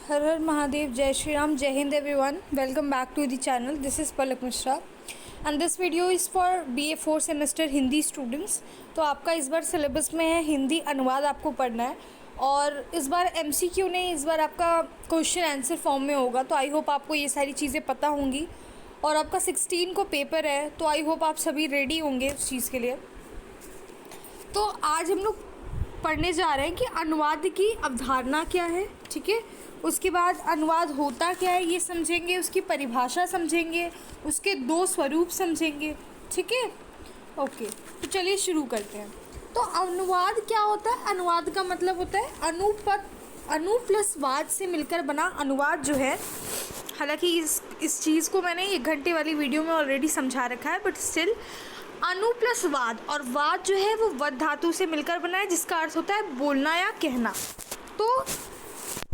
हर हर महादेव, जय श्री राम, जय Hind everyone. Welcome back to the channel. This is Palak Mishra and this video is for BA 4 semester Hindi students. तो आपका इस बार syllabus में है हिंदी अनुवाद आपको पढ़ना है और इस बार MCQ नहीं, इस बार आपका क्वेश्चन आंसर फॉर्म में होगा. तो आई होप आपको ये सारी चीज़ें पता होंगी और आपका 16 को पेपर है, तो आई होप आप सभी रेडी होंगे उस चीज़ के लिए. तो आज हम लोग पढ़ने जा रहे हैं कि अनुवाद की अवधारणा क्या है. ठीक है, उसके बाद अनुवाद होता क्या है ये समझेंगे, उसकी परिभाषा समझेंगे, उसके दो स्वरूप समझेंगे. ठीक है, ओके. तो चलिए शुरू करते हैं. तो अनुवाद क्या होता है? अनुवाद का मतलब होता है अनु प्लस वाद से मिलकर बना अनुवाद जो है. हालांकि इस चीज़ को मैंने 1 घंटे वाली वीडियो में ऑलरेडी समझा रखा है, बट स्टिल अनु प्लस वाद, और वाद जो है वो वद धातु से मिलकर बना है, जिसका अर्थ होता है बोलना या कहना. तो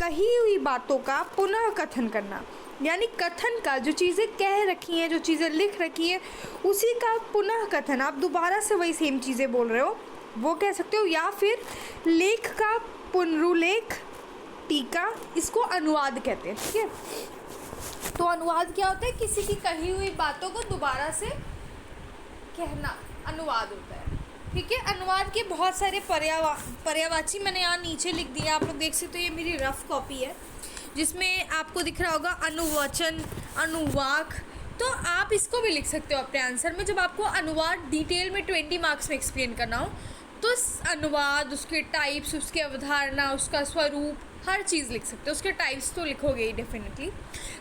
कही हुई बातों का पुनः कथन करना, यानी कथन का, जो चीज़ें कह रखी हैं, जो चीज़ें लिख रखी हैं, उसी का पुनः कथन. आप दोबारा से वही सेम चीज़ें बोल रहे हो, वो कह सकते हो. या फिर लेख का पुनरुल्लेख, टीका, इसको अनुवाद कहते हैं. ठीक है, तो अनुवाद क्या होता है? किसी की कही हुई बातों को दोबारा से कहना अनुवाद होता है. ठीक है, अनुवाद के बहुत सारे पर्यायवाची मैंने यहाँ नीचे लिख दिया, आप लोग देख सकते हो. ये मेरी रफ कॉपी है जिसमें आपको दिख रहा होगा अनुवचन, अनुवाक. तो आप इसको भी लिख सकते हो अपने आंसर में, जब आपको अनुवाद डिटेल में 20 मार्क्स में एक्सप्लेन करना हो. तो अनुवाद, उसके टाइप्स, उसकी अवधारणा, उसका स्वरूप, हर चीज़ लिख सकते हो. उसके टाइप्स तो लिखोगे ही डेफिनेटली,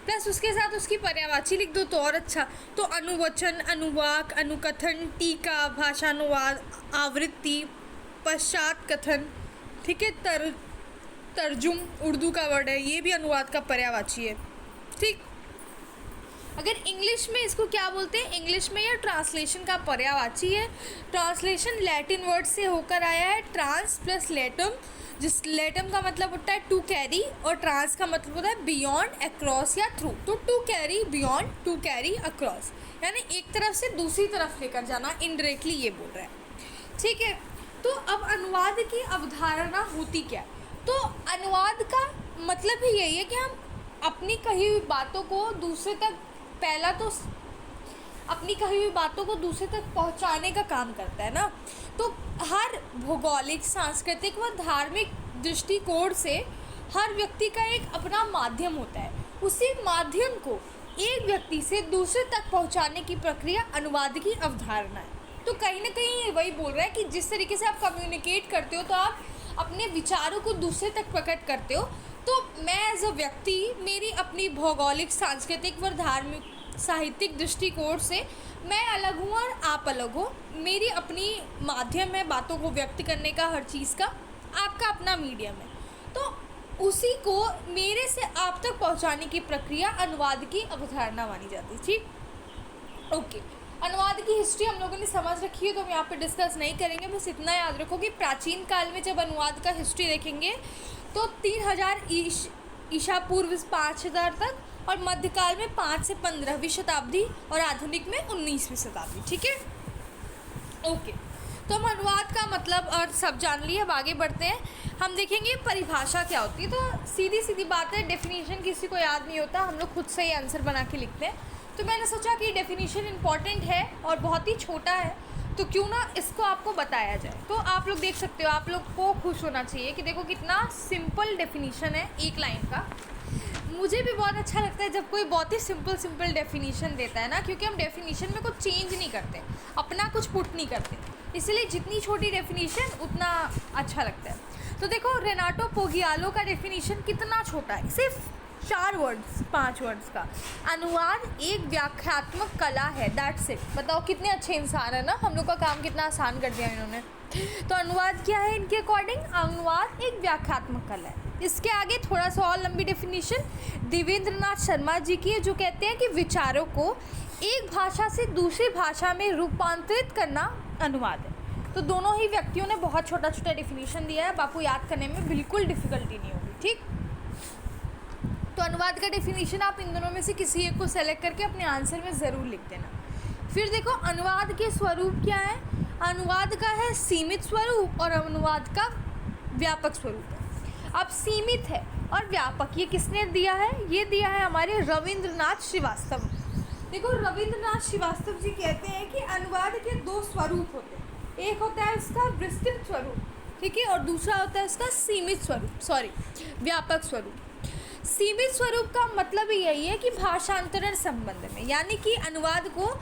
प्लस उसके साथ उसकी पर्यायवाची लिख दो तो और अच्छा. तो अनुवचन, अनुवाक, अनुकथन, टीका, भाषानुवाद, आवृत्ति, पश्चात कथन. ठीक है, तर्जुम उर्दू का वर्ड है, ये भी अनुवाद का पर्यायवाची है. ठीक, अगर इंग्लिश में इसको क्या बोलते हैं? इंग्लिश में यह ट्रांसलेशन का पर्यायवाची है. ट्रांसलेशन लैटिन वर्ड से होकर आया है, ट्रांस प्लस लेटम, जिस लेटम का मतलब होता है टू कैरी और ट्रांस का मतलब होता है बियॉन्ड, अक्रॉस या थ्रू. तो to carry beyond, to carry across, यानी एक तरफ से दूसरी तरफ लेकर जाना, इनडायरेक्टली ये बोल रहा है. ठीक है, तो अब अनुवाद की अवधारणा होती क्या है? तो अनुवाद का मतलब ही यही है कि हम अपनी कही हुई बातों को दूसरे तक, पहला तो अपनी कही हुई बातों को दूसरे तक पहुंचाने का काम करता है ना. तो हर भौगोलिक, सांस्कृतिक व धार्मिक दृष्टिकोण से हर व्यक्ति का एक अपना माध्यम होता है. उसी माध्यम को एक व्यक्ति से दूसरे तक पहुंचाने की प्रक्रिया अनुवाद की अवधारणा है. तो कहीं ना कहीं वही बोल रहा है कि जिस तरीके से आप कम्युनिकेट करते हो, तो आप अपने विचारों को दूसरे तक प्रकट करते हो. तो मैं एज अ व्यक्ति, मेरी अपनी भौगोलिक, सांस्कृतिक व धार्मिक, साहित्यिक दृष्टिकोण से मैं अलग हूँ और आप अलग हो. मेरी अपनी माध्यम है बातों को व्यक्त करने का, हर चीज़ का. आपका अपना मीडियम है. तो उसी को मेरे से आप तक पहुँचाने की प्रक्रिया अनुवाद की अवधारणा मानी जाती है. ठीक, ओके. अनुवाद की हिस्ट्री हम लोगों ने समझ रखी है, तो हम यहाँ पे डिस्कस नहीं करेंगे. बस इतना याद रखो कि प्राचीन काल में जब अनुवाद का हिस्ट्री देखेंगे तो 3000 ईसा पूर्व 5000 तक, और मध्यकाल में 5 से 15वीं शताब्दी, और आधुनिक में 19वीं शताब्दी. ठीक है, ओके. तो हम अनुवाद का मतलब और सब जान लिए. अब आगे बढ़ते हैं, हम देखेंगे परिभाषा क्या होती है. तो सीधी सीधी बात है, डेफिनेशन किसी को याद नहीं होता, हम लोग खुद से ही आंसर बना के लिखते हैं. तो मैंने सोचा कि डेफिनेशन इम्पॉर्टेंट है और बहुत ही छोटा है, तो क्यों ना इसको आपको बताया जाए. तो आप लोग देख सकते हो, आप लोग को खुश होना चाहिए कि देखो कितना सिंपल डेफिनेशन है, एक लाइन का. मुझे भी बहुत अच्छा लगता है जब कोई बहुत ही सिंपल डेफिनेशन देता है ना, क्योंकि हम डेफिनेशन में कुछ चेंज नहीं करते, अपना कुछ पुट नहीं करते, इसलिए जितनी छोटी डेफिनेशन उतना अच्छा लगता है. तो देखो, रेनाटो पोगियालो का डेफिनेशन कितना छोटा है, सिर्फ 5 वर्ड्स का. अनुवाद एक व्याख्यात्मक कला है, दैट्स इट. बताओ कितने अच्छे इंसान है ना, हम लोग का काम कितना आसान कर दिया इन्होंने. तो अनुवाद क्या है इनके अकॉर्डिंग? अनुवाद एक व्याख्यात्मक कला है. इसके आगे थोड़ा सा और लंबी डेफिनेशन देवेंद्रनाथ शर्मा जी की है, जो कहते हैं कि विचारों को एक भाषा से दूसरी भाषा में रूपांतरित करना अनुवाद है. तो दोनों ही व्यक्तियों ने बहुत छोटा छोटा डेफिनेशन दिया है, आपको याद करने में बिल्कुल डिफिकल्टी नहीं होगी. ठीक, तो अनुवाद का डेफिनेशन आप इन दोनों में से किसी एक को सेलेक्ट करके अपने आंसर में ज़रूर लिख देना. फिर देखो, अनुवाद के स्वरूप क्या है. अनुवाद का है सीमित स्वरूप और अनुवाद का व्यापक स्वरूप है. अब सीमित है और व्यापक ये किसने दिया है? ये दिया है हमारे रविंद्रनाथ श्रीवास्तव। देखो रविंद्रनाथ श्रीवास्तव जी कहते हैं कि अनुवाद के दो स्वरूप होते हैं, एक होता है उसका विस्तृत स्वरूप, ठीक है, और दूसरा होता है उसका सीमित स्वरूप, व्यापक स्वरूप। सीमित स्वरूप का मतलब यही है कि भाषांतरण संबंध में, यानी कि अनुवाद को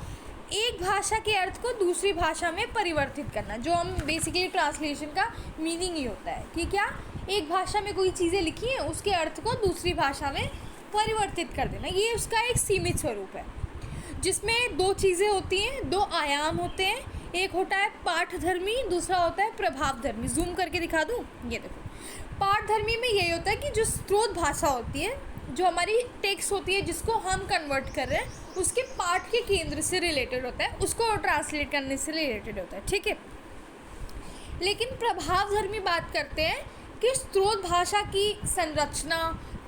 एक भाषा के अर्थ को दूसरी भाषा में परिवर्तित करना, जो हम बेसिकली ट्रांसलेशन का मीनिंग ही होता है कि क्या एक भाषा में कोई चीज़ें लिखी हैं उसके अर्थ को दूसरी भाषा में परिवर्तित कर देना, ये उसका एक सीमित स्वरूप है, जिसमें दो चीज़ें होती हैं, दो आयाम होते हैं, एक होता है पाठधर्मी, दूसरा होता है प्रभावधर्मी। जूम करके दिखा दूँ, ये देखो पाठधर्मी में यही होता है कि जो स्रोत भाषा होती है, जो हमारी टेक्स्ट होती है जिसको हम कन्वर्ट कर रहे हैं, उसके पाठ के केंद्र से रिलेटेड होता है, उसको ट्रांसलेट करने से रिलेटेड होता है, ठीक है। लेकिन प्रभावधर्मी बात करते हैं कि स्रोत भाषा की संरचना,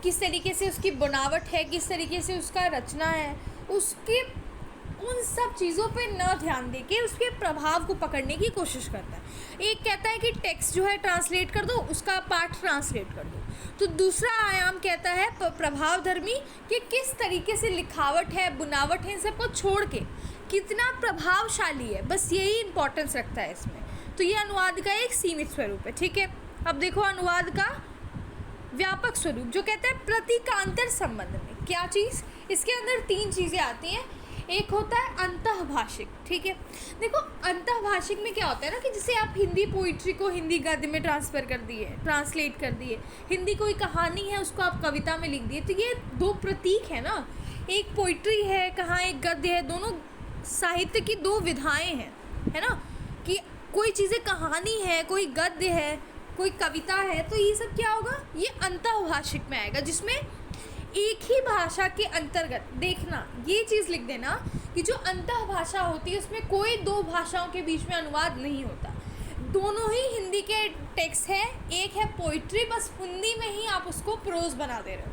किस तरीके से उसकी बनावट है, किस तरीके से उसका रचना है, उसके उन सब चीज़ों पे न ध्यान दे के उसके प्रभाव को पकड़ने की कोशिश करता है। एक कहता है कि टेक्स्ट जो है ट्रांसलेट कर दो, उसका पाठ ट्रांसलेट कर दो, तो दूसरा आयाम कहता है प्रभावधर्मी कि किस तरीके से लिखावट है, बुनावट है, इन सबको छोड़ के कितना प्रभावशाली है, बस यही इंपॉर्टेंस रखता है इसमें। तो ये अनुवाद का एक सीमित स्वरूप है, ठीक है। अब देखो अनुवाद का व्यापक स्वरूप जो कहता है प्रतीकांतर संबंध में। क्या चीज़? इसके अंदर तीन चीज़ें आती हैं। एक होता है अंतःभाषिक, ठीक है। देखो अंतःभाषिक में क्या होता है ना कि जैसे आप हिंदी पोइट्री को हिंदी गद्य में ट्रांसलेट कर दिए, हिंदी कोई कहानी है उसको आप कविता में लिख दिए, तो ये दो प्रतीक है ना, एक पोइट्री है, कहाँ एक गद्य है, दोनों साहित्य की दो विधाएं हैं, है ना, कि कोई चीज़ें कहानी है, कोई गद्य है, कोई कविता है, तो ये सब क्या होगा, ये अंतःभाषिक में आएगा, जिसमें एक ही भाषा के अंतर्गत देखना, ये चीज़ लिख देना कि जो अंतःभाषा होती है उसमें कोई दो भाषाओं के बीच में अनुवाद नहीं होता, दोनों ही हिंदी के टेक्स्ट है, एक है पोइट्री, बस हिंदी में ही आप उसको प्रोज बना दे रहे हो,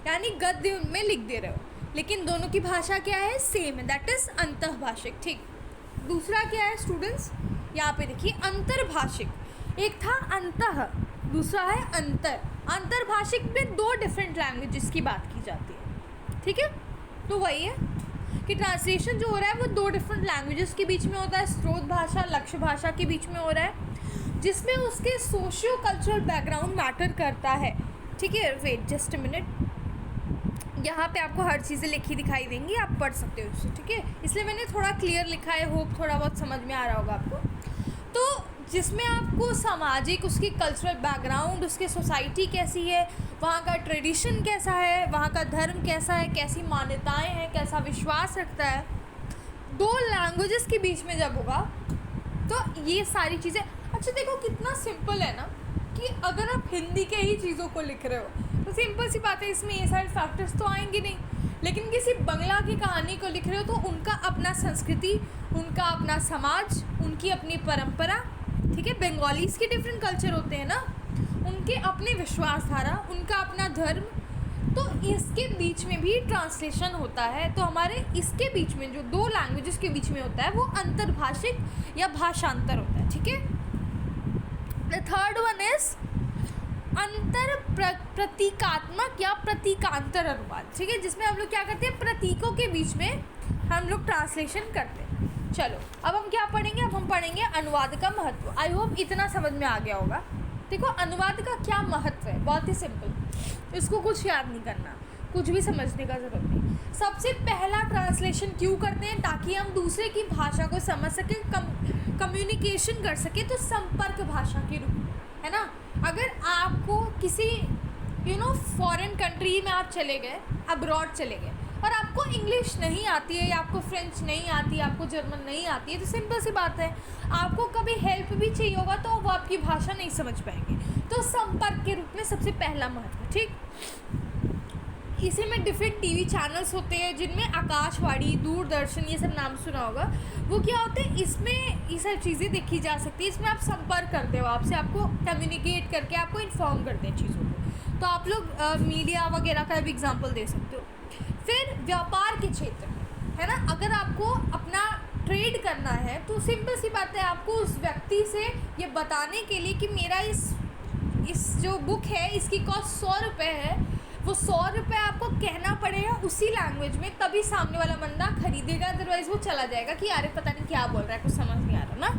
यानी गद्य में लिख दे रहे हो, लेकिन दोनों की भाषा क्या है, सेम है, दैट इज़ अंतःभाषिक, ठीक। दूसरा क्या है स्टूडेंट्स, यहाँ पे देखिए अंतर्भाषिक, एक था अंतः, दूसरा है अंतर। अंतर्भाषिक में दो डिफरेंट लैंग्वेजेस की बात की जाती है, ठीक है। तो वही है कि ट्रांसलेशन जो हो रहा है वो दो डिफरेंट लैंग्वेजेस के बीच में होता है, स्रोत भाषा लक्ष्य भाषा के बीच में हो रहा है, जिसमें उसके सोशियो कल्चरल बैकग्राउंड मैटर करता है, ठीक है। वेट जस्ट अ मिनट, यहाँ पे आपको हर चीज़ें लिखी दिखाई देंगी, आप पढ़ सकते हो उससे, ठीक है, इसलिए मैंने थोड़ा क्लियर लिखा है, होप थोड़ा बहुत समझ में आ रहा होगा आपको। तो जिसमें आपको सामाजिक, उसकी कल्चरल बैकग्राउंड, उसकी सोसाइटी कैसी है, वहाँ का ट्रेडिशन कैसा है, वहाँ का धर्म कैसा है, कैसी मान्यताएं हैं, कैसा विश्वास रखता है, दो लैंग्वेजेस के बीच में जब होगा तो ये सारी चीज़ें। अच्छा देखो कितना सिंपल है ना कि अगर आप हिंदी के ही चीज़ों को लिख रहे हो तो सिंपल सी बात है, इसमें ये सारे फैक्टर्स तो आएंगे नहीं, लेकिन किसी बंगला की कहानी को लिख रहे हो तो उनका अपना संस्कृति, उनका अपना समाज, उनकी अपनी परंपरा, ठीक है, बंगालीज़ के डिफरेंट कल्चर होते हैं ना, उनके अपने विश्वासधारा, उनका अपना धर्म, तो इसके बीच में भी ट्रांसलेशन होता है। तो हमारे इसके बीच में जो दो लैंग्वेजेस के बीच में होता है वो अंतर्भाषिक या भाषांतर होता है, ठीक है। द थर्ड वन इज प्रतीकात्मक या प्रतीकांतर अनुवाद, ठीक है, जिसमें हम लोग क्या करते हैं, प्रतीकों के बीच में हम लोग ट्रांसलेशन करते हैं। चलो अब हम क्या पढ़ेंगे, अब हम पढ़ेंगे अनुवाद का महत्व। आई होप इतना समझ में आ गया होगा। देखो अनुवाद का क्या महत्व है, बहुत ही सिंपल, इसको कुछ याद नहीं करना, कुछ भी समझने का ज़रूरत नहीं। सबसे पहला ट्रांसलेशन क्यों करते हैं, ताकि हम दूसरे की भाषा को समझ सकें, कम्युनिकेशन कर सकें, तो संपर्क भाषा के रूप में, है ना। अगर आपको किसी फॉरेन कंट्री में आप चले गए, अब्रॉड चले गए, और आपको इंग्लिश नहीं आती है, या आपको फ्रेंच नहीं आती है, आपको जर्मन नहीं आती है, तो सिंपल सी बात है, आपको कभी हेल्प भी चाहिए होगा तो वो आपकी भाषा नहीं समझ पाएंगे। तो संपर्क के रूप में सबसे पहला महत्व, ठीक। इसी में डिफरेंट टीवी चैनल्स होते हैं जिनमें आकाशवाणी, दूरदर्शन, ये सब नाम सुना होगा, वो क्या होते हैं, इसमें ये सब चीज़ें देखी जा सकती है, इसमें आप संपर्क करते हो, आपसे आपको कम्युनिकेट करके आपको इन्फॉर्म करते हैं चीज़ों को। तो आप लोग मीडिया वगैरह का भी एग्जांपल दे सकते हो। फिर व्यापार के क्षेत्र में, है ना, अगर आपको अपना ट्रेड करना है तो सिंपल सी बात है, आपको उस व्यक्ति से ये बताने के लिए कि मेरा इस इस जो बुक है इसकी कॉस्ट 100 रुपये है, वो 100 रुपये आपको कहना पड़ेगा उसी लैंग्वेज में, तभी सामने वाला बंदा खरीदेगा, अदरवाइज़ वो चला जाएगा कि अरे पता नहीं क्या बोल रहा है, कुछ समझ नहीं आ रहा ना।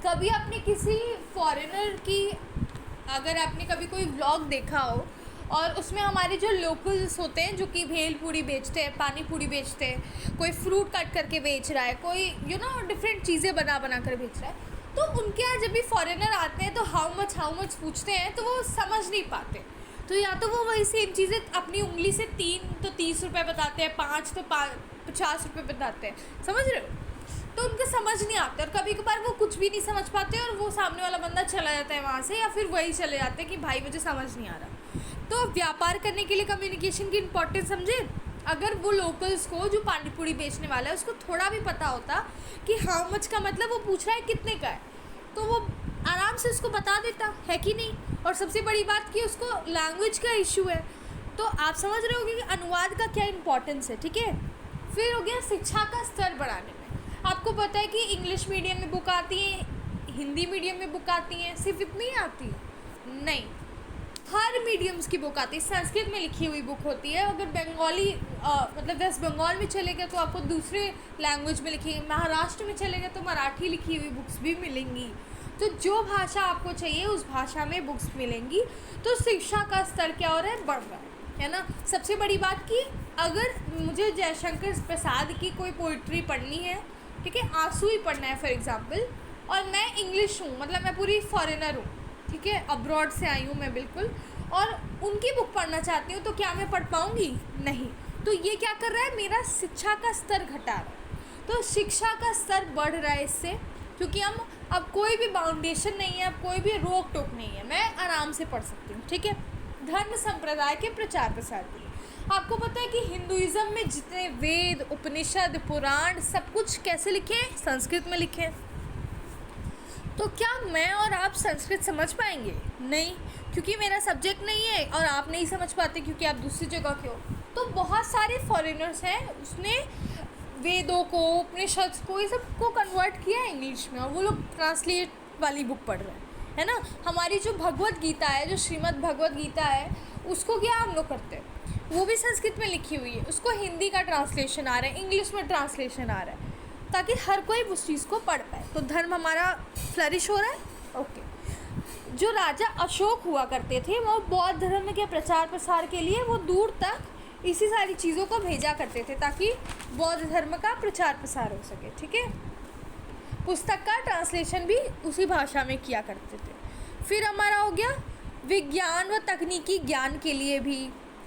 कभी आपने किसी फॉरेनर की, अगर आपने कभी कोई व्लॉग देखा हो और उसमें हमारे जो लोकल्स होते हैं जो कि भेल पूड़ी बेचते हैं, पानी पूड़ी बेचते हैं, कोई फ्रूट कट करके बेच रहा है, कोई डिफरेंट चीज़ें बना कर बेच रहा है, तो उनके यहाँ जब भी फॉरेनर आते हैं तो हाउ मच पूछते हैं तो वो समझ नहीं पाते। तो या तो वो वही सेम चीज़ें अपनी उंगली से 3 तो 30 रुपये बताते हैं, 5 तो 50 रुपये बताते हैं, समझ रहे हो। तो उनको समझ नहीं आता, और कभी कभार वो कुछ भी नहीं समझ पाते और वो सामने वाला बंदा चला जाता है वहाँ से, या फिर वही चले जाते हैं कि भाई मुझे समझ नहीं आ रहा। तो व्यापार करने के लिए कम्युनिकेशन की इम्पोर्टेंस समझे। अगर वो लोकल्स को, जो पानी पूड़ी बेचने वाला है, उसको थोड़ा भी पता होता कि हाउ मच का मतलब वो पूछ रहा है कितने का है, तो वो आराम से उसको बता देता है कि नहीं। और सबसे बड़ी बात कि उसको लैंग्वेज का इशू है, तो आप समझ रहे होगे कि अनुवाद का क्या इम्पोर्टेंस है, ठीक है। फिर हो गया शिक्षा का स्तर बढ़ाने में। आपको पता है कि इंग्लिश मीडियम में बुक आती है, हिंदी मीडियम में बुक आती हैं, सिर्फ इतनी ही आती है नहीं, हर मीडियम्स की बुक आती है। संस्कृत में लिखी हुई बुक होती है, अगर बंगाली मतलब वेस्ट बंगाल में चले गए तो आपको दूसरे लैंग्वेज में लिखी, महाराष्ट्र में चले गए तो मराठी लिखी हुई बुक्स भी मिलेंगी। तो जो भाषा आपको चाहिए उस भाषा में बुक्स मिलेंगी। तो शिक्षा का स्तर क्या हो रहा है, बढ़ रहा है ना। सबसे बड़ी बात कि अगर मुझे जयशंकर प्रसाद की कोई पोइट्री पढ़नी है, ठीक है, आंसू ही पढ़ना है फॉर एग्जांपल, और मैं इंग्लिश हूँ, मतलब मैं पूरी फॉरेनर हूँ, ठीक है, अब्रॉड से आई हूँ मैं बिल्कुल, और उनकी बुक पढ़ना चाहती हूँ, तो क्या मैं पढ़ पाऊँगी? नहीं। तो ये क्या कर रहा है, मेरा शिक्षा का स्तर घटा रहा है। तो शिक्षा का स्तर बढ़ रहा है इससे, क्योंकि हम अब कोई भी बाउंडेशन नहीं है, अब कोई भी रोक टोक नहीं है, मैं आराम से पढ़ सकती हूँ, ठीक है। धर्म संप्रदाय के प्रचार प्रसार के लिए आपको पता है कि हिंदुइज्म में जितने वेद, उपनिषद, पुराण, सब कुछ कैसे लिखे हैं, संस्कृत में लिखे हैं। तो क्या मैं और आप संस्कृत समझ पाएंगे? नहीं, क्योंकि मेरा सब्जेक्ट नहीं है, और आप नहीं समझ पाते क्योंकि आप दूसरी जगह के हो। तो बहुत सारे फॉरेनर्स हैं, उसने वेदों को, उपनिषद को, ये सब को कन्वर्ट किया है इंग्लिश में, और वो लोग ट्रांसलेट वाली बुक पढ़ रहे हैं, है ना। हमारी जो भगवत गीता है, जो श्रीमद् भगवत गीता है, उसको क्या हम लोग करते हैं, वो भी संस्कृत में लिखी हुई है, उसको हिंदी का ट्रांसलेशन आ रहा है, इंग्लिश में ट्रांसलेशन आ रहा है, ताकि हर कोई उस चीज़ को पढ़ पाए। तो धर्म हमारा फ्लरिश हो रहा है, ओके। जो राजा अशोक हुआ करते थे, वो बौद्ध धर्म के प्रचार प्रसार के लिए वो दूर तक इसी सारी चीज़ों को भेजा करते थे, ताकि बौद्ध धर्म का प्रचार प्रसार हो सके, ठीक है। पुस्तक का ट्रांसलेशन भी उसी भाषा में किया करते थे। फिर हमारा हो गया विज्ञान व तकनीकी ज्ञान के लिए भी,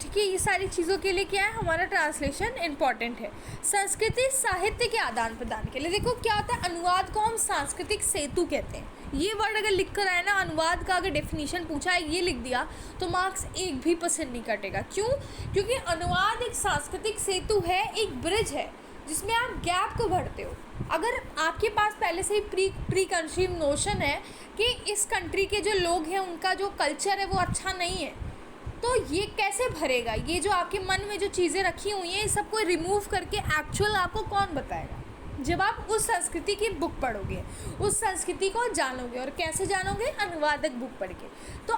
ठीक है, ये सारी चीज़ों के लिए क्या है, हमारा ट्रांसलेशन इम्पॉर्टेंट है। संस्कृति साहित्य के आदान प्रदान के लिए, देखो क्या होता है, अनुवाद को हम सांस्कृतिक सेतु कहते हैं। ये वर्ड अगर लिख कर आए ना, अनुवाद का अगर डेफिनेशन पूछा है, ये लिख दिया तो मार्क्स 1% नहीं कटेगा। क्यों? क्योंकि अनुवाद एक सांस्कृतिक सेतु है, एक ब्रिज है, जिसमें आप गैप को भरते हो। अगर आपके पास पहले से ही प्री कंसीव नोशन है कि इस कंट्री के जो लोग हैं, उनका जो कल्चर है वो अच्छा नहीं है, तो ये कैसे भरेगा? ये जो आपके मन में जो चीज़ें रखी हुई हैं, ये सबको रिमूव करके एक्चुअल आपको कौन बताएगा? जब आप उस संस्कृति की बुक पढ़ोगे, उस संस्कृति को जानोगे। और कैसे जानोगे? अनुवादक बुक पढ़ के। तो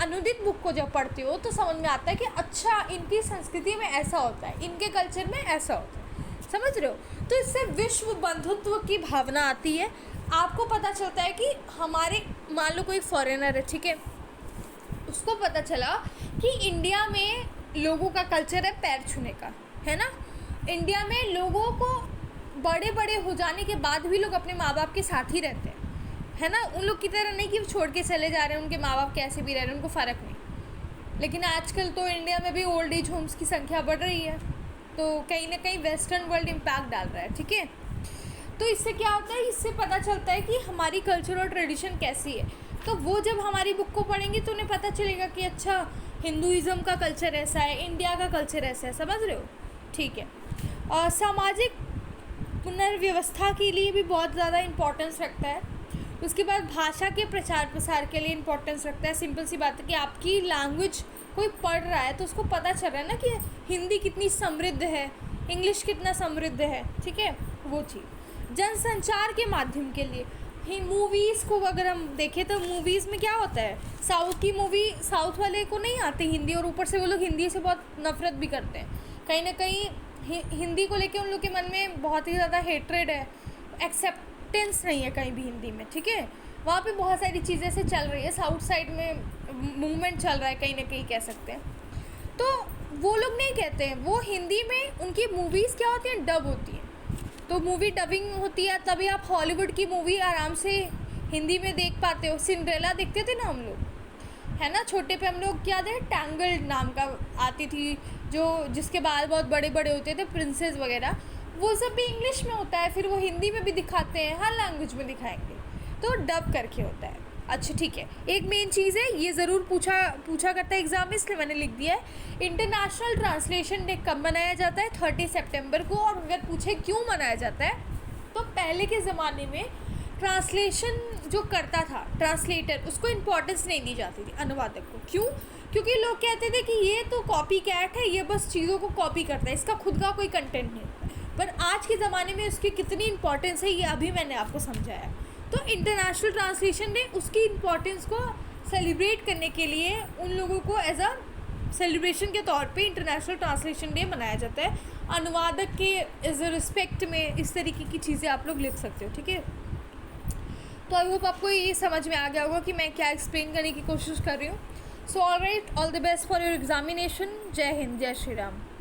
अनुदित बुक को जब पढ़ते हो तो समझ में आता है कि अच्छा, इनकी संस्कृति में ऐसा होता है, इनके कल्चर में ऐसा होता है, समझ रहे हो। तो इससे विश्व बंधुत्व की भावना आती है। आपको पता चलता है कि हमारे, मान लो कोई फॉरेनर है, ठीक है, उसको पता चला कि इंडिया में लोगों का कल्चर है पैर छूने का, है ना। इंडिया में लोगों को बड़े बड़े हो जाने के बाद भी लोग अपने माँ बाप के साथ ही रहते हैं, है ना। उन लोग की तरह नहीं कि वो छोड़ के चले जा रहे हैं, उनके माँ बाप कैसे भी रह रहे हैं, उनको फ़र्क नहीं। लेकिन आजकल तो इंडिया में भी ओल्ड एज होम्स की संख्या बढ़ रही है, तो कहीं ना कहीं वेस्टर्न वर्ल्ड इम्पैक्ट डाल रहा है, ठीक है। तो इससे क्या होता है, इससे पता चलता है कि हमारी कल्चर और ट्रेडिशन कैसी है। तो वो जब हमारी बुक को पढ़ेंगे तो उन्हें पता चलेगा कि अच्छा, हिंदुइज़्म का कल्चर ऐसा है, इंडिया का कल्चर ऐसा है, समझ रहे हो, ठीक है। और सामाजिक पुनर्व्यवस्था के लिए भी बहुत ज़्यादा इम्पोर्टेंस रखता है। उसके बाद भाषा के प्रचार प्रसार के लिए इम्पोर्टेंस रखता है। सिंपल सी बात है कि आपकी लैंग्वेज कोई पढ़ रहा है तो उसको पता चल रहा है ना कि हिंदी कितनी समृद्ध है, इंग्लिश कितना समृद्ध है, ठीक है, वो चीज़। जनसंचार के माध्यम के लिए मूवीज़ को अगर हम देखें तो मूवीज़ में क्या होता है, साउथ की मूवी साउथ वाले को नहीं आती हिंदी, और ऊपर से वो लोग हिंदी से बहुत नफरत भी करते हैं। कहीं ना कहीं हिंदी को लेके उन लोग के मन में बहुत ही ज़्यादा हेट्रेड है, एक्सेप्टेंस नहीं है कहीं भी हिंदी में, ठीक है। वहाँ पे बहुत सारी चीज़ें से चल रही है, साउथ साइड में मूवमेंट चल रहा है कहीं ना कहीं, कह सकते हैं। तो वो लोग नहीं कहते हैं, वो हिंदी में उनकी मूवीज़ क्या होती हैं, डब होती हैं। तो मूवी डबिंग होती है, तभी आप हॉलीवुड की मूवी आराम से हिंदी में देख पाते हो। सिंड्रेला देखते थे ना हम लोग, है ना, छोटे पे हम लोग, क्या थे, टैंगल्ड नाम का आती थी, जो जिसके बाल बहुत बड़े बड़े होते थे, प्रिंसेस वगैरह, वो सब भी इंग्लिश में होता है, फिर वो हिंदी में भी दिखाते हैं, हर लैंग्वेज में दिखाएंगे, तो डब करके होता है। अच्छा ठीक है, एक मेन चीज़ है, ये ज़रूर पूछा करता है एग्ज़ाम में, इसलिए मैंने लिख दिया है। इंटरनेशनल ट्रांसलेशन डे कब मनाया जाता है? 30 सितंबर को। और अगर पूछे क्यों मनाया जाता है, तो पहले के ज़माने में ट्रांसलेशन जो करता था, ट्रांसलेटर, उसको इम्पोर्टेंस नहीं दी जाती थी, अनुवादक को। क्यों? क्योंकि लोग कहते थे कि ये तो कॉपी कैट है, ये बस चीज़ों को कॉपी करता है, इसका खुद का कोई कंटेंट नहीं होता। पर आज के ज़माने में उसकी कितनी इंपॉर्टेंस है, ये अभी मैंने आपको समझाया। तो इंटरनेशनल ट्रांसलेशन डे उसकी इम्पोर्टेंस को सेलिब्रेट करने के लिए उन लोगों को एज अ सेलिब्रेशन के तौर पे इंटरनेशनल ट्रांसलेशन डे मनाया जाता है। अनुवादक के एज अ रिस्पेक्ट में इस तरीके की चीज़ें आप लोग लिख सकते हो, ठीक है। तो आई होप आपको ये समझ में आ गया होगा कि मैं क्या एक्सप्लेन करने की कोशिश कर रही हूँ। So alright, all the best for your examination. जय हिंद, जय श्री राम।